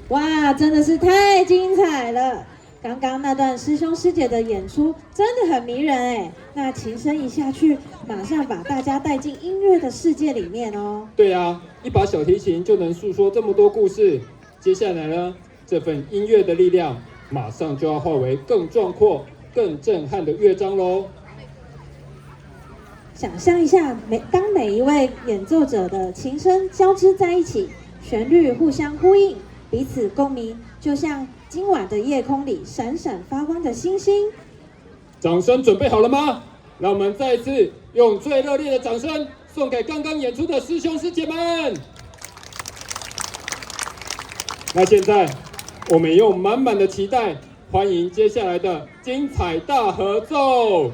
哇，真的是太精彩了！刚刚那段师兄师姐的演出真的很迷人哎，那琴声一下去，马上把大家带进音乐的世界里面哦。对啊，一把小提琴就能诉说这么多故事。接下来呢，这份音乐的力量马上就要化为更壮阔、更震撼的乐章喽。想象一下，当每一位演奏者的琴声交织在一起，旋律互相呼应，彼此共鸣，就像今晚的夜空里闪闪发光的星星。掌声准备好了吗？让我们再一次用最热烈的掌声送给刚刚演出的师兄师姐们。那现在，我们用满满的期待，欢迎接下来的精彩大合奏。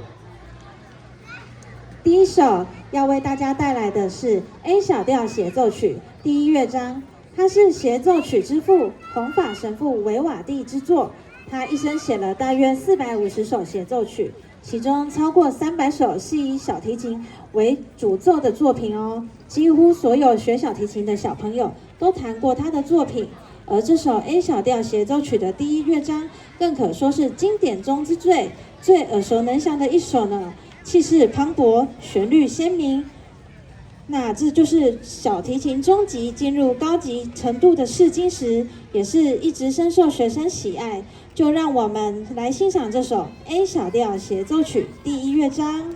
第一首要为大家带来的是 A 小调协奏曲第一乐章，它是协奏曲之父弘法神父维瓦蒂之作。他一生写了大约450首协奏曲，其中超过300首是以小提琴为主奏的作品哦。几乎所有学小提琴的小朋友都弹过他的作品。而这首 A 小调协奏曲的第一乐章，更可说是经典中之最耳熟能详的一首呢。气势磅礴，旋律鲜明。那这就是小提琴中级进入高级程度的试金石，也是一直深受学生喜爱。就让我们来欣赏这首 A 小调协奏曲第一乐章。